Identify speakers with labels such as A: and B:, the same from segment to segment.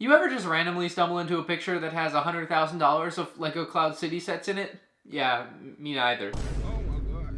A: You ever just randomly stumble into a picture that has $100,000 of Lego Cloud City sets in it? Yeah, me neither.
B: Oh my god.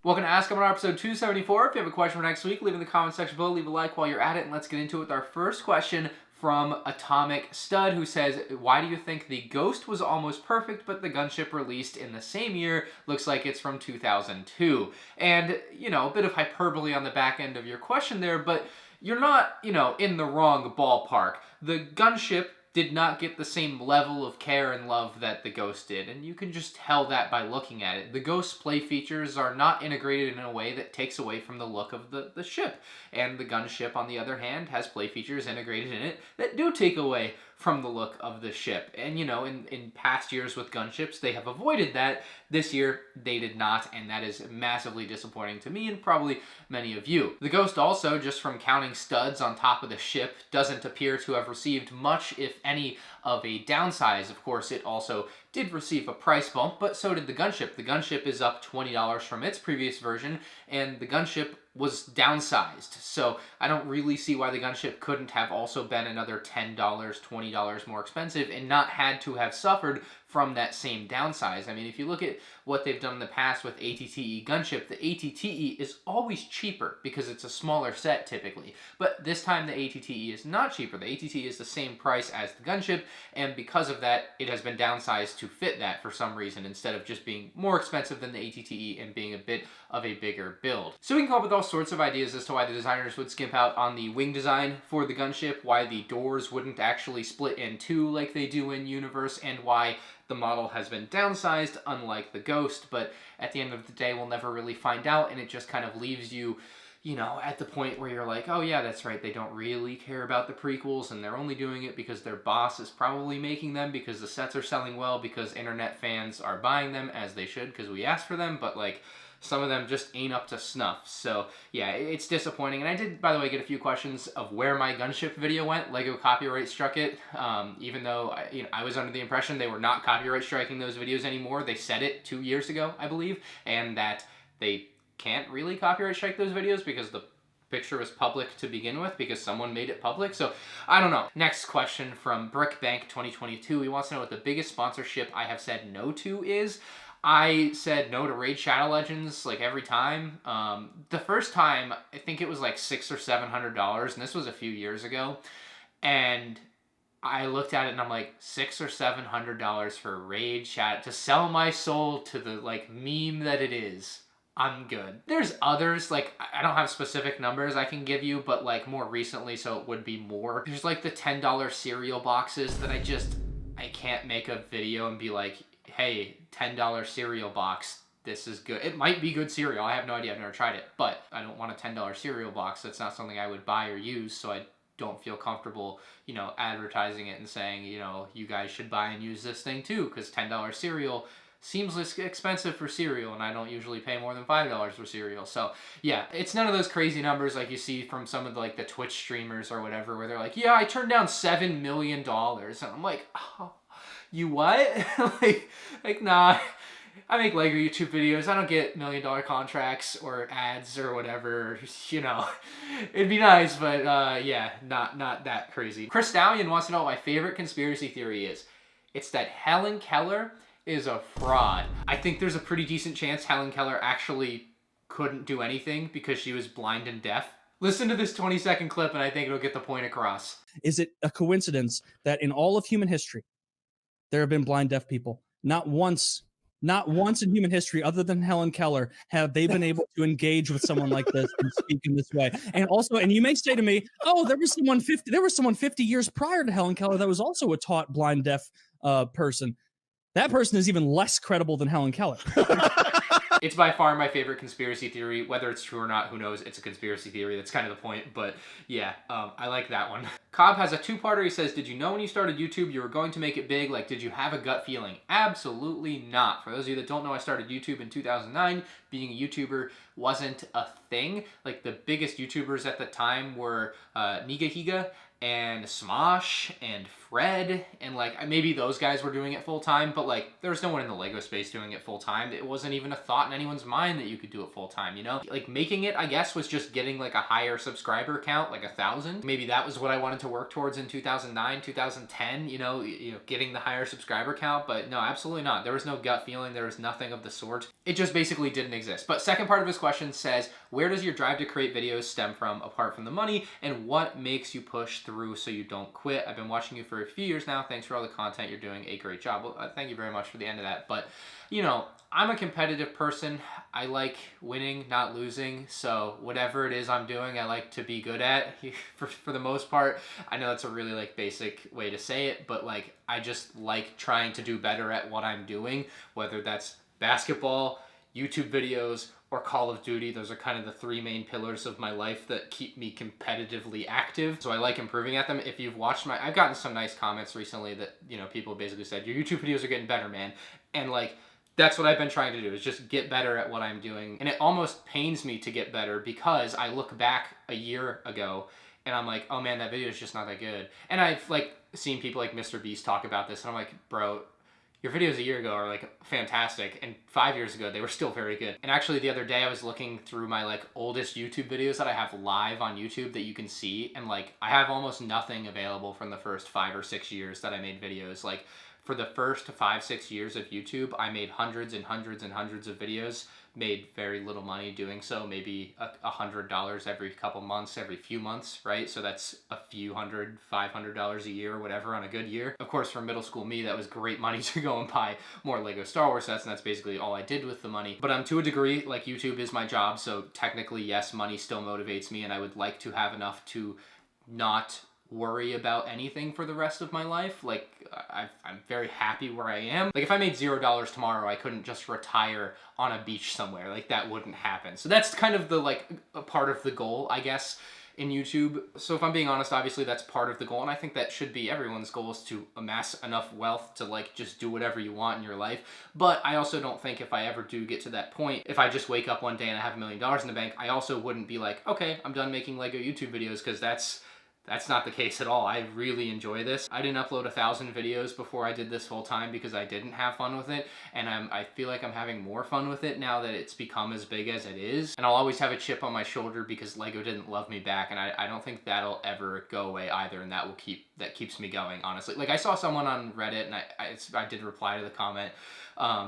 A: Welcome to Ask MandR episode 274. If you have a question for next week, leave it in the comment section below. Leave a like while you're at it, and let's get into it with our first question from Atomic Stud, who says, why do you think the Ghost was almost perfect, but the Gunship released in the same year looks like it's from 2002? And, you know, a bit of hyperbole on the back end of your question there, but you're not, in the wrong ballpark. The Gunship did not get the same level of care and love that the Ghost did, and you can just tell that by looking at it. The Ghost's play features are not integrated in a way that takes away from the look of the ship, and the Gunship, on the other hand, has play features integrated in it that do take away from the look of the ship. And, in past years with Gunships, they have avoided that. This year, they did not, and that is massively disappointing to me and probably many of you. The Ghost also, just from counting studs on top of the ship, doesn't appear to have received much, if any, of a downsize. Of course, it also did receive a price bump, but so did the Gunship. The Gunship is up $20 from its previous version, and the Gunship was downsized. So I don't really see why the Gunship couldn't have also been another $10, $20 more expensive and not had to have suffered from that same downsize. I mean, if you look at what they've done in the past with ATTE Gunship, the ATTE is always cheaper because it's a smaller set typically. But this time the ATTE is not cheaper. The ATTE is the same price as the Gunship, and because of that, it has been downsized to fit that for some reason, instead of just being more expensive than the ATTE and being a bit of a bigger build. So we can come up with all sorts of ideas as to why the designers would skimp out on the wing design for the Gunship, why the doors wouldn't actually split in two like they do in Universe, and why the model has been downsized, unlike the Ghost. But at the end of the day, we'll never really find out, and it just kind of leaves you, at the point where you're like, oh yeah, that's right, they don't really care about the prequels, and they're only doing it because their boss is probably making them, because the sets are selling well, because internet fans are buying them, as they should, because we asked for them, but like, some of them just ain't up to snuff. So yeah, it's disappointing. And I did, by the way, get a few questions of where my Gunship video went. Lego copyright struck it, even though I was under the impression they were not copyright striking those videos anymore. They said it 2 years ago, I believe, and that they can't really copyright strike those videos because the picture was public to begin with, because someone made it public. So I don't know. Next question from Brickbank 2022. He wants to know what the biggest sponsorship I have said no to is. I said no to Raid Shadow Legends like every time. The first time, I think it was like $600 or $700, and this was a few years ago. And I looked at it and I'm like, $600 or $700 for Raid Shadow to sell my soul to the like meme that it is. I'm good. There's others, like, I don't have specific numbers I can give you, but like more recently, so it would be more. There's like the $10 cereal boxes that I can't make a video and be like, hey, $10 cereal box, this is good. It might be good cereal, I have no idea, I've never tried it, but I don't want a $10 cereal box. That's not something I would buy or use, so I don't feel comfortable, advertising it and saying, you guys should buy and use this thing too, because $10 cereal seems less expensive for cereal, and I don't usually pay more than $5 for cereal. So yeah, it's none of those crazy numbers like you see from some of the Twitch streamers or whatever, where they're like, yeah, I turned down $7 million, and I'm like, oh, you what? like nah. I make Lego YouTube videos. I don't get $1 million contracts or ads or whatever. It'd be nice, but yeah, not that crazy. Chris Stallion wants to know what my favorite conspiracy theory is. It's that Helen Keller is a fraud. I think there's a pretty decent chance Helen Keller actually couldn't do anything because she was blind and deaf. Listen to this 20-second clip and I think it'll get the point across.
C: Is it a coincidence that in all of human history, there have been blind deaf people? Not once in human history, other than Helen Keller, have they been able to engage with someone like this and speak in this way. And also, and you may say to me, oh, there was someone 50 years prior to Helen Keller that was also a taught blind deaf person. That person is even less credible than Helen Keller.
A: It's by far my favorite conspiracy theory. Whether it's true or not, who knows? It's a conspiracy theory. That's kind of the point. But yeah, I like that one. Cobb has a two-parter. He says, did you know when you started YouTube you were going to make it big? Like, did you have a gut feeling? Absolutely not. For those of you that don't know, I started YouTube in 2009. Being a YouTuber wasn't a thing. Like, the biggest YouTubers at the time were Niga Higa and Smosh and Fred, and like maybe those guys were doing it full time, but like there was no one in the Lego space doing it full time. It wasn't even a thought in anyone's mind that you could do it full time, you know? Like making it, I guess, was just getting like a higher subscriber count, like 1,000. Maybe that was what I wanted to work towards in 2009, 2010, you know, getting the higher subscriber count, but no, absolutely not. There was no gut feeling, there was nothing of the sort. It just basically didn't exist. But second part of his question says, where does your drive to create videos stem from apart from the money, and what makes you push through so you don't quit? I've been watching you for a few years now. Thanks for all the content. You're doing a great job. Well, thank you very much for the end of that. But, you know, I'm a competitive person. I like winning, not losing. So whatever it is I'm doing, I like to be good at for the most part. I know that's a really like basic way to say it, but like I just like trying to do better at what I'm doing, whether that's basketball, YouTube videos, or Call of Duty. Those are kind of the three main pillars of my life that keep me competitively active. So I like improving at them. If you've watched I've gotten some nice comments recently that, you know, people basically said, your YouTube videos are getting better, man. And like, that's what I've been trying to do, is just get better at what I'm doing. And it almost pains me to get better because I look back a year ago and I'm like, oh man, that video is just not that good. And I've like seen people like Mr. Beast talk about this and I'm like, bro, your videos a year ago are like fantastic, and 5 years ago they were still very good. And actually the other day I was looking through my like oldest YouTube videos that I have live on YouTube that you can see, and like I have almost nothing available from the first 5 or 6 years that I made videos. Like for the first 5-6 years of YouTube, I made hundreds and hundreds and hundreds of videos, made very little money doing so, maybe $100 every couple months, every few months, right? So that's a few $500 a year or whatever on a good year. Of course, for middle school me, that was great money to go and buy more Lego Star Wars sets, and that's basically all I did with the money. But to a degree, like YouTube is my job, so technically, yes, money still motivates me, and I would like to have enough to not worry about anything for the rest of my life. Like I'm very happy where I am. Like if I made $0 tomorrow, I couldn't just retire on a beach somewhere. Like that wouldn't happen. So that's kind of the like a part of the goal, I guess, in YouTube. So if I'm being honest, obviously that's part of the goal, and I think that should be everyone's goal, is to amass enough wealth to like just do whatever you want in your life. But I also don't think if I ever do get to that point, if I just wake up one day and I have $1 million in the bank, I also wouldn't be like, okay, I'm done making Lego YouTube videos, because that's not the case at all. I really enjoy this. I didn't upload 1,000 videos before I did this full time because I didn't have fun with it, and I feel like I'm having more fun with it now that it's become as big as it is. And I'll always have a chip on my shoulder because Lego didn't love me back, and I don't think that'll ever go away either, and that keeps me going, honestly. Like I saw someone on Reddit, and I did reply to the comment.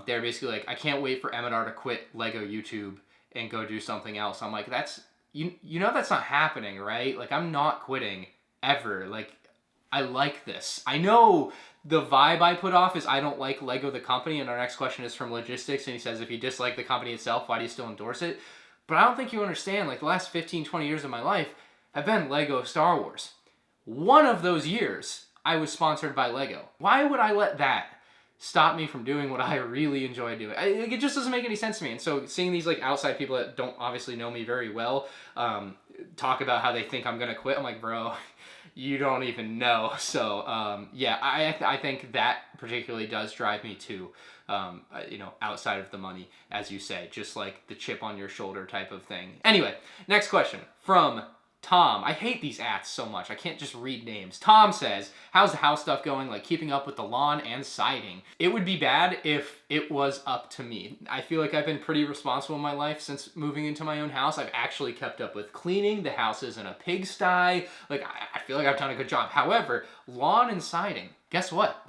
A: They're basically like, I can't wait for MandR to quit Lego YouTube and go do something else. I'm like, you know that's not happening, right? Like I'm not quitting ever. Like I like this. I know the vibe I put off is I don't like Lego the company, and our next question is from Logistics, and he says, if you dislike the company itself, why do you still endorse it? But I don't think you understand, like the last 15, 20 years of my life have been Lego Star Wars. One of those years I was sponsored by Lego. Why would I let that stop me from doing what I really enjoy doing? It just doesn't make any sense to me. And so seeing these like outside people that don't obviously know me very well talk about how they think I'm gonna quit, I'm like, bro, you don't even know. So yeah, I think that particularly does drive me too. You know, outside of the money, as you say, just like the chip on your shoulder type of thing. Anyway, next question from Tom. I hate these ats so much. I can't just read names. Tom says, how's the house stuff going? Like keeping up with the lawn and siding? It would be bad if it was up to me. I feel like I've been pretty responsible in my life since moving into my own house. I've actually kept up with cleaning. The house isn't a pigsty. Like I feel like I've done a good job. However, lawn and siding, guess what?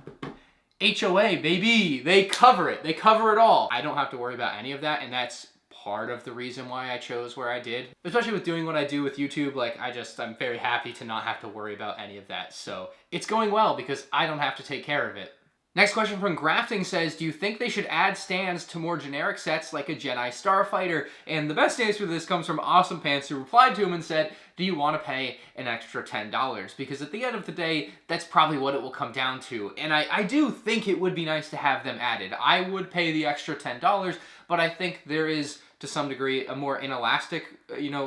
A: HOA, baby. They cover it. They cover it all. I don't have to worry about any of that, and that's part of the reason why I chose where I did. Especially with doing what I do with YouTube, like I'm very happy to not have to worry about any of that. So it's going well because I don't have to take care of it. Next question from Grafting says, do you think they should add stands to more generic sets like a Jedi Starfighter? And the best answer to this comes from Awesome Pants, who replied to him and said, do you want to pay an extra $10? Because at the end of the day, that's probably what it will come down to. And I do think it would be nice to have them added. I would pay the extra $10, but I think there is to some degree a more inelastic,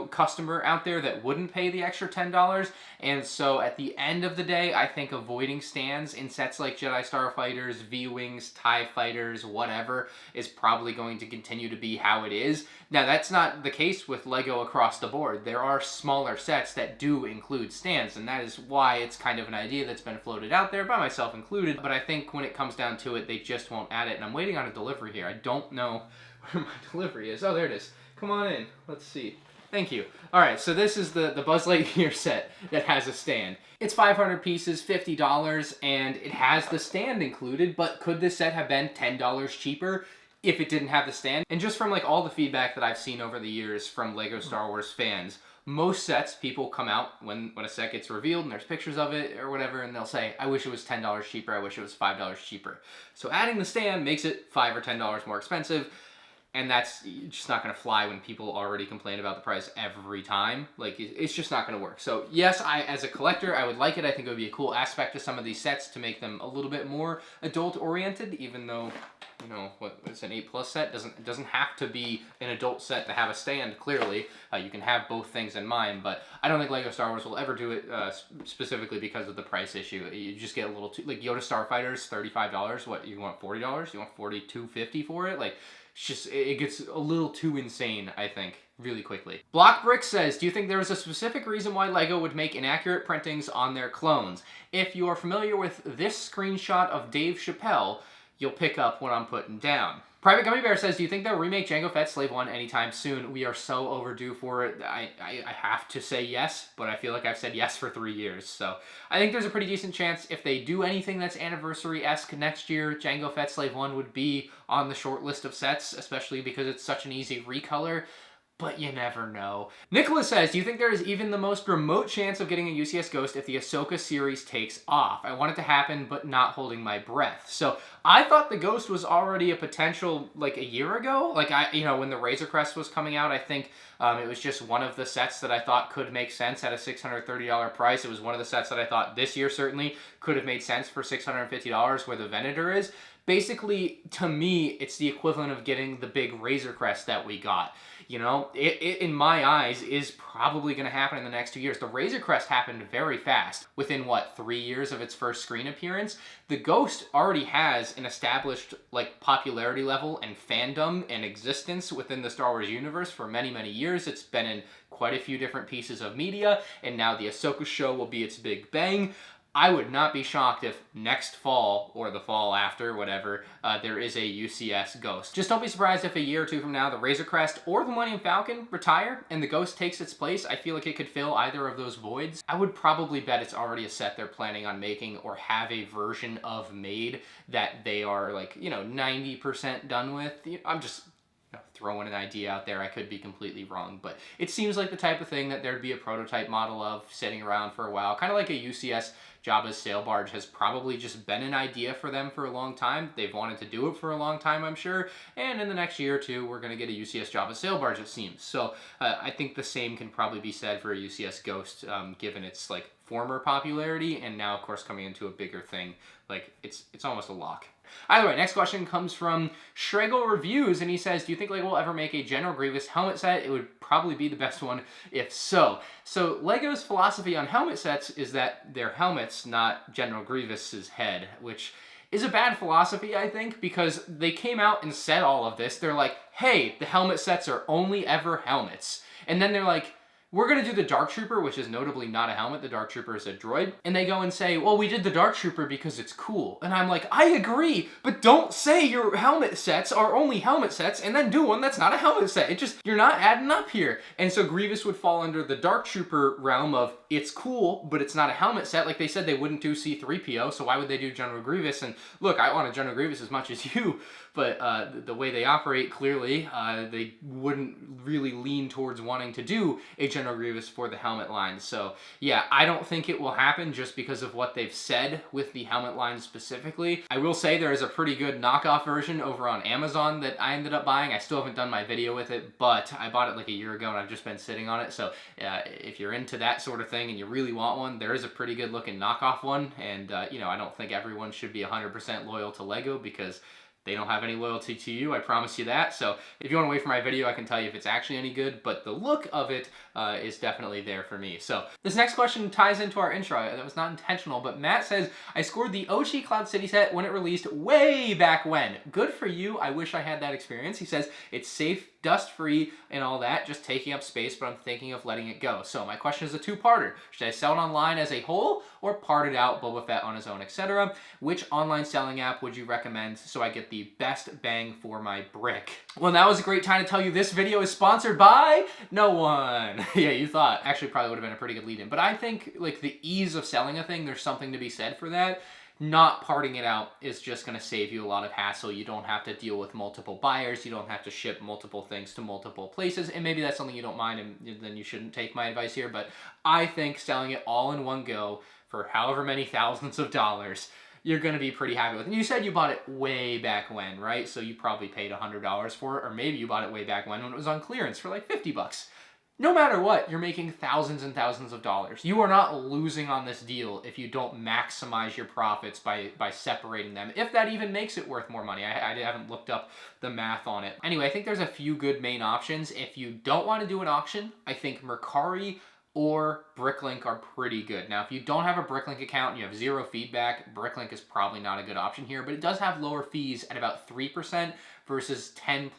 A: customer out there that wouldn't pay the extra $10. And so at the end of the day, I think avoiding stands in sets like Jedi Starfighters, V-Wings, TIE Fighters, whatever, is probably going to continue to be how it is. Now, that's not the case with LEGO across the board. There are smaller sets that do include stands, and that is why it's kind of an idea that's been floated out there, by myself included. But I think when it comes down to it, they just won't add it. And I'm waiting on a delivery here. I don't know where my delivery is. Oh, there it is. Come on in. Let's see. Thank you. All right, so this is the Buzz Lightyear set that has a stand. It's 500 pieces, $50, and it has the stand included, but could this set have been $10 cheaper if it didn't have the stand? And just from like all the feedback that I've seen over the years from LEGO Star Wars fans, most sets, people come out when a set gets revealed and there's pictures of it or whatever, and they'll say, I wish it was $10 cheaper, I wish it was $5 cheaper. So adding the stand makes it $5 or $10 more expensive, and that's just not going to fly when people already complain about the price every time. Like, it's just not going to work. So yes, as a collector, I would like it. I think it would be a cool aspect to some of these sets to make them a little bit more adult-oriented, even though, it's an 8+ set. It doesn't have to be an adult set to have a stand, clearly. You can have both things in mind, but I don't think LEGO Star Wars will ever do it specifically because of the price issue. You just get a little too, like Yoda Starfighters, $35. What, you want $40? You want $42.50 for it? Like, it gets a little too insane, I think, really quickly. Block Brick says, do you think there is a specific reason why LEGO would make inaccurate printings on their clones? If you are familiar with this screenshot of Dave Chappelle, you'll pick up what I'm putting down. Private Gummy Bear says, do you think they'll remake Jango Fett Slave 1 anytime soon? We are so overdue for it. I have to say yes, but I feel like I've said yes for 3 years. So I think there's a pretty decent chance if they do anything that's anniversary-esque next year, Jango Fett Slave 1 would be on the short list of sets, especially because it's such an easy recolor. But you never know. Nicholas says, do you think there is even the most remote chance of getting a UCS Ghost if the Ahsoka series takes off? I want it to happen, but not holding my breath. So I thought the Ghost was already a potential like a year ago. Like when the Razor Crest was coming out, I think it was just one of the sets that I thought could make sense at a $630 price. It was one of the sets that I thought this year certainly could have made sense for $650 where the Venator is. Basically, to me, it's the equivalent of getting the big Razor Crest that we got. It in my eyes, is probably going to happen in the next 2 years. The Razor Crest happened very fast. Within, 3 years of its first screen appearance? The Ghost already has an established, popularity level and fandom and existence within the Star Wars universe for many, many years. It's been in quite a few different pieces of media, and now the Ahsoka show will be its big bang. I would not be shocked if next fall, or the fall after, whatever, there is a UCS Ghost. Just don't be surprised if a year or two from now the Razor Crest or the Millennium Falcon retire and the Ghost takes its place. I feel like it could fill either of those voids. I would probably bet it's already a set they're planning on making or have a version of made that they are 90% done with. I'm just throwing an idea out there. I could be completely wrong, but it seems like the type of thing that there'd be a prototype model of sitting around for a while, kind of like a UCS Jabba's sail barge has probably just been an idea for them for a long time. They've wanted to do it for a long time, I'm sure, and in the next year or two, we're going to get a UCS Jabba's sail barge, it seems. So I think the same can probably be said for a UCS Ghost, given its former popularity, and now, of course, coming into a bigger thing. It's almost a lock. Either way, next question comes from Schregel Reviews, and he says, do you think LEGO will ever make a General Grievous helmet set? It would probably be the best one if so. So LEGO's philosophy on helmet sets is that they're helmets, not General Grievous's head, which is a bad philosophy, I think, because they came out and said all of this. They're like, hey, the helmet sets are only ever helmets. And then they're like, we're going to do the Dark Trooper, which is notably not a helmet. The Dark Trooper is a droid. And they go and say, well, we did the Dark Trooper because it's cool. And I'm like, I agree, but don't say your helmet sets are only helmet sets and then do one that's not a helmet set. You're not adding up here. And so Grievous would fall under the Dark Trooper realm of it's cool, but it's not a helmet set. Like they said they wouldn't do C-3PO, so why would they do General Grievous? And look, I want a General Grievous as much as you, but the way they operate, clearly, they wouldn't really lean towards wanting to do a General Grievous for the helmet line. So yeah, I don't think it will happen just because of what they've said with the helmet line specifically. I will say there is a pretty good knockoff version over on Amazon that I ended up buying. I still haven't done my video with it, but I bought it like a year ago and I've just been sitting on it. So if you're into that sort of thing and you really want one, there is a pretty good looking knockoff one. And I don't think everyone should be 100% loyal to LEGO because They don't have any loyalty to you, I promise you that. So if you want to wait for my video, I can tell you if it's actually any good, but the look of it is definitely there for me. So this next question ties into our intro. That was not intentional, but Matt says, I scored the Oshi Cloud City set when it released way back when. Good for you. I wish I had that experience. He says it's safe, dust-free, and all that, just taking up space, but I'm thinking of letting it go. So my question is a two-parter. Should I sell it online as a whole or part it out, Boba Fett on his own, etc.? Which online selling app would you recommend so I get the best bang for my brick? Well, now is a great time to tell you this video is sponsored by no one. Yeah, you thought. Actually, probably would have been a pretty good lead-in. But I think like the ease of selling a thing, there's something to be said for that. Not parting it out is just going to save you a lot of hassle. You don't have to deal with multiple buyers. You don't have to ship multiple things to multiple places. And maybe that's something you don't mind, and then you shouldn't take my advice here. But I think selling it all in one go for however many thousands of dollars, you're going to be pretty happy with. And you said you bought it way back when, right? So you probably paid $100 for it, or maybe you bought it way back when it was on clearance for like 50 bucks. No matter what, you're making thousands and thousands of dollars. You are not losing on this deal if you don't maximize your profits by separating them, if that even makes it worth more money. I haven't looked up the math on it. Anyway, I think there's a few good main options. If you don't want to do an auction, I think Mercari or Bricklink are pretty good. Now, if you don't have a Bricklink account and you have zero feedback, Bricklink is probably not a good option here, but it does have lower fees at about 3% versus 10+%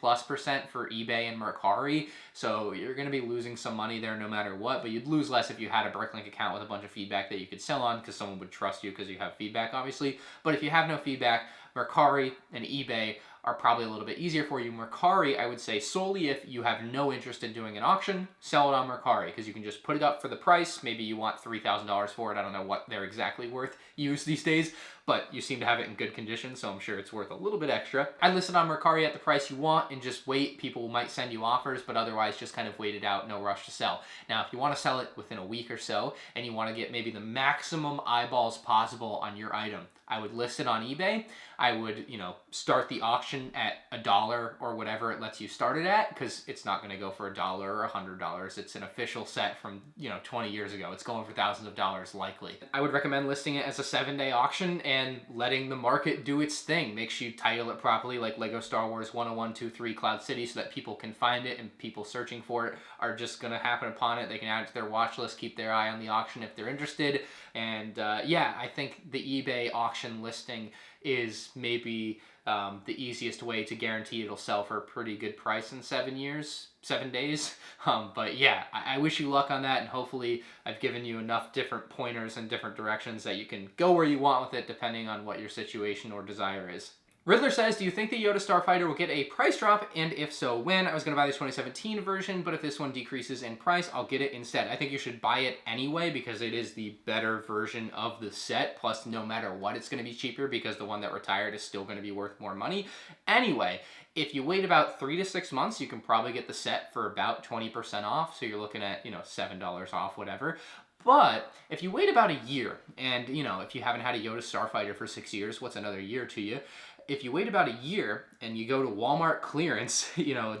A: for eBay and Mercari. So you're gonna be losing some money there no matter what, but you'd lose less if you had a Bricklink account with a bunch of feedback that you could sell on because someone would trust you because you have feedback, obviously. But if you have no feedback, Mercari and eBay are probably a little bit easier for you. Mercari, I would say solely if you have no interest in doing an auction, sell it on Mercari because you can just put it up for the price. Maybe you want $3,000 for it. I don't know what they're exactly worth used these days, but you seem to have it in good condition, so I'm sure it's worth a little bit extra. I'd list it on Mercari at the price you want and just wait. People might send you offers, but otherwise just kind of wait it out, no rush to sell. Now, if you want to sell it within a week or so and you want to get maybe the maximum eyeballs possible on your item, I would list it on eBay. I would, start the auction at $1 or whatever it lets you start it at, because it's not going to go for $1 or $100. It's an official set from, 20 years ago. It's going for thousands of dollars likely. I would recommend listing it as a 7-day auction and letting the market do its thing. Make sure you title it properly, like Lego Star Wars 10123 Cloud City, so that people can find it and people searching for it are just going to happen upon it. They can add it to their watch list, keep their eye on the auction if they're interested. And yeah, I think the eBay auction listing is maybe the easiest way to guarantee it'll sell for a pretty good price in 7 days. But yeah, I wish you luck on that, and hopefully I've given you enough different pointers and different directions that you can go where you want with it depending on what your situation or desire is. Riddler says, do you think the Yoda Starfighter will get a price drop, and if so, when? I was going to buy the 2017 version, but if this one decreases in price, I'll get it instead. I think you should buy it anyway because it is the better version of the set, plus no matter what, it's going to be cheaper because the one that retired is still going to be worth more money. Anyway, if you wait about 3 to 6 months, you can probably get the set for about 20% off, so you're looking at, $7 off, whatever. But if you wait about a year, and, if you haven't had a Yoda Starfighter for 6 years, what's another year to you? If you wait about a year and you go to Walmart clearance,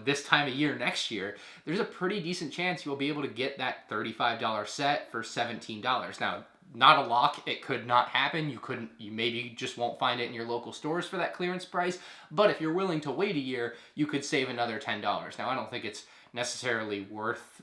A: this time of year next year, there's a pretty decent chance you'll be able to get that $35 set for $17. Now, not a lock, it could not happen. You maybe just won't find it in your local stores for that clearance price. But if you're willing to wait a year, you could save another $10. Now, I don't think it's necessarily worth,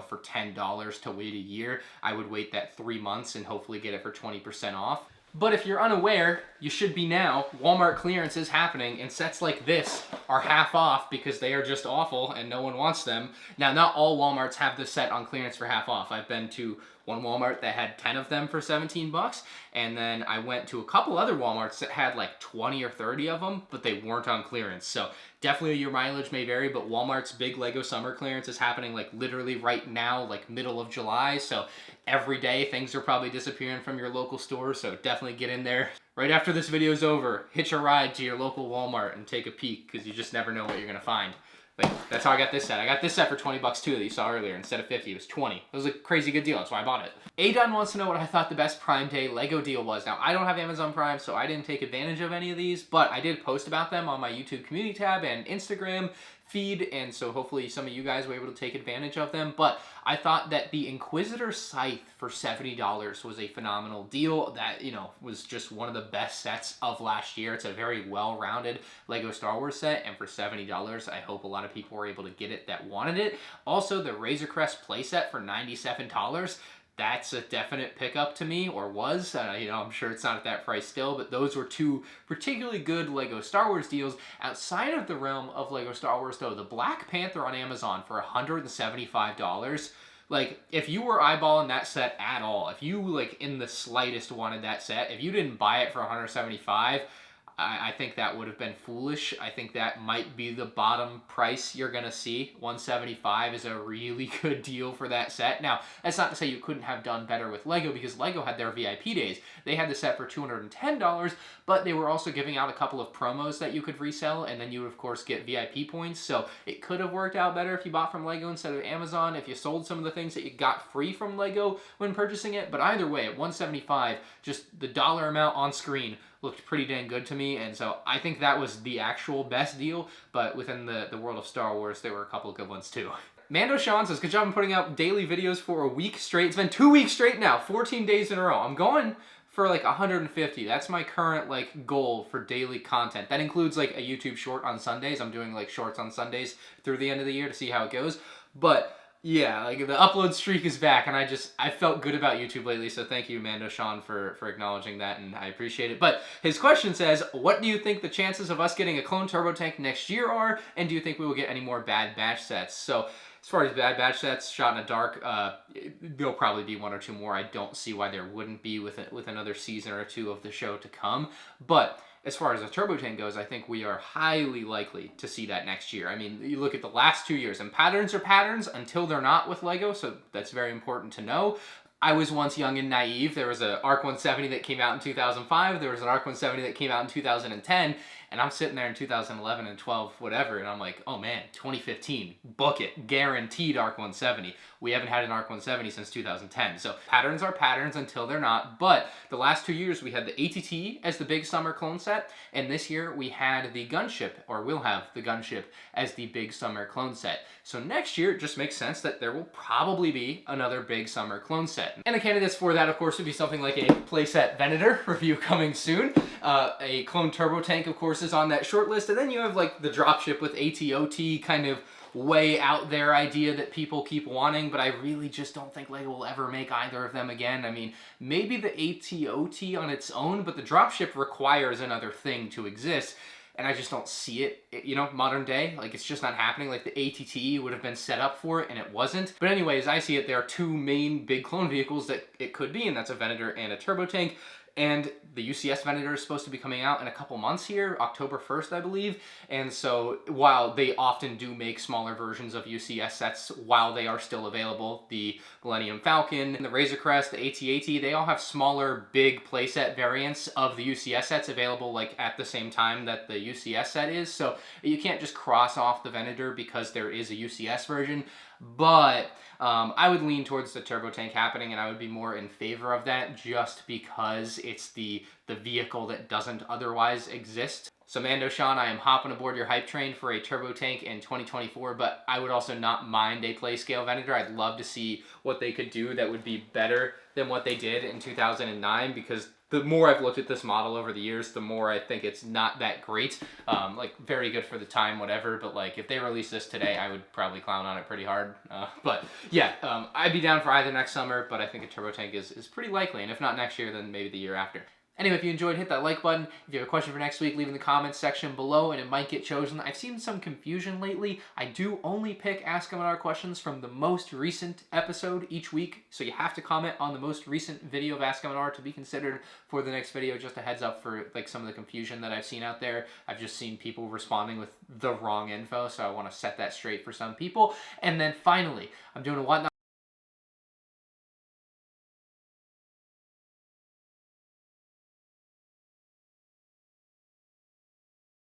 A: for $10 to wait a year. I would wait that 3 months and hopefully get it for 20% off. But if you're unaware, you should be now. Walmart clearance is happening, and sets like this are half off because they are just awful and no one wants them. Now, not all Walmarts have this set on clearance for half off. I've been to one Walmart that had 10 of them for 17 bucks, and then I went to a couple other Walmarts that had like 20 or 30 of them, but they weren't on clearance. So definitely your mileage may vary, but Walmart's big Lego summer clearance is happening like literally right now, like middle of July. So every day things are probably disappearing from your local store, so definitely get in there. Right after this video is over, hitch a ride to your local Walmart and take a peek, because you just never know what you're gonna find. But that's how I got this set. I got this set for 20 bucks too that you saw earlier. Instead of 50, it was 20. It was a crazy good deal, that's why I bought it. Adon wants to know what I thought the best Prime Day Lego deal was. Now, I don't have Amazon Prime, so I didn't take advantage of any of these, but I did post about them on my YouTube community tab and Instagram. feed, and so hopefully some of you guys were able to take advantage of them. But I thought that the Inquisitor Scythe for $70 was a phenomenal deal. That, you know, was just one of the best sets of last year. It's a very well-rounded Lego Star Wars set, and for $70, I hope a lot of people were able to get it that wanted it. Also, the Razor Crest playset for $97. That's a definite pickup to me, or was. You know, I'm sure it's not at that price still, but those were two particularly good Lego Star Wars deals. Outside of the realm of Lego Star Wars, though, the Black Panther on Amazon for $175. Like, if you were eyeballing that set at all, if you, like, in the slightest wanted that set, if you didn't buy it for $175, I think that would have been foolish. I think that might be the bottom price you're going to see. $175 is a really good deal for that set. Now, that's not to say you couldn't have done better with Lego, because Lego had their VIP days. They had the set for $210, but they were also giving out a couple of promos that you could resell, and then you would, of course, get VIP points. So it could have worked out better if you bought from Lego instead of Amazon, if you sold some of the things that you got free from Lego when purchasing it. But either way, at $175, just the dollar amount on screen looked pretty dang good to me, and so I think that was the actual best deal, but within the world of Star Wars, there were a couple of good ones too. Mando Sean says, good job in putting out daily videos for a week straight. It's been 2 weeks straight now, 14 days in a row. I'm going for like 150. That's my current like goal for daily content. That includes like a YouTube short on Sundays. I'm doing like shorts on Sundays through the end of the year to see how it goes, but yeah, like the upload streak is back, and I felt good about YouTube lately, so thank you, Mando Sean, for acknowledging that, and I appreciate it. But his question says, what do you think the chances of us getting a clone turbo tank next year are, and do you think we will get any more Bad Batch sets? So, as far as Bad Batch sets, Shot in the Dark, there'll probably be 1 or 2 more. I don't see why there wouldn't be with another season or 2 of the show to come, but as far as a turbo tank goes, I think we are highly likely to see that next year. I mean, you look at the last 2 years, and patterns are patterns until they're not with Lego, so that's very important to know. I was once young and naive. There was an ARC 170 that came out in 2005. There was an ARC 170 that came out in 2010. And I'm sitting there in 2011 and 12, whatever, and I'm like, oh man, 2015, book it, guaranteed ARC 170. We haven't had an ARC 170 since 2010. So patterns are patterns until they're not. But the last 2 years, we had the ATT as the big summer clone set. And this year, we had the Gunship, or will have the Gunship, as the big summer clone set. So next year, it just makes sense that there will probably be another big summer clone set. And the candidates for that, of course, would be something like a playset Venator review coming soon. A clone turbo tank, of course, is on that short list. And then you have like the dropship with ATOT kind of way out there idea that people keep wanting, but I really just don't think Lego will ever make either of them again. I mean, maybe the ATOT on its own, but the dropship requires another thing to exist. And I just don't see it, you know, modern day. Like, it's just not happening. Like, the ATT would have been set up for it, and it wasn't. But anyways, I see it. There are 2 main big clone vehicles that it could be, and that's a Venator and a turbo tank. And the UCS Venator is supposed to be coming out in a couple months here, October 1st, I believe. And so while they often do make smaller versions of UCS sets while they are still available, the Millennium Falcon, the Razor Crest, the AT-AT, they all have smaller, big playset variants of the UCS sets available like at the same time that the UCS set is. So you can't just cross off the Venator because there is a UCS version. But I would lean towards the turbo tank happening, and I would be more in favor of that just because it's the vehicle that doesn't otherwise exist. So Mando Sean, I am hopping aboard your hype train for a turbo tank in 2024, but I would also not mind a play scale Venator. I'd love to see what they could do that would be better than what they did in 2009, because the more I've looked at this model over the years, the more I think it's not that great. Like, very good for the time, whatever, but like, if they release this today, I would probably clown on it pretty hard. But yeah, I'd be down for either next summer, but I think a turbo tank is pretty likely, and if not next year, then maybe the year after. Anyway, if you enjoyed, hit that like button. If you have a question for next week, leave in the comments section below and it might get chosen. I've seen some confusion lately. I do only pick Ask MandR questions from the most recent episode each week, so you have to comment on the most recent video of Ask MandR to be considered for the next video. Just a heads up for like some of the confusion that I've seen out there. I've just seen people responding with the wrong info, so I want to set that straight for some people. And then finally, I'm doing a whatnot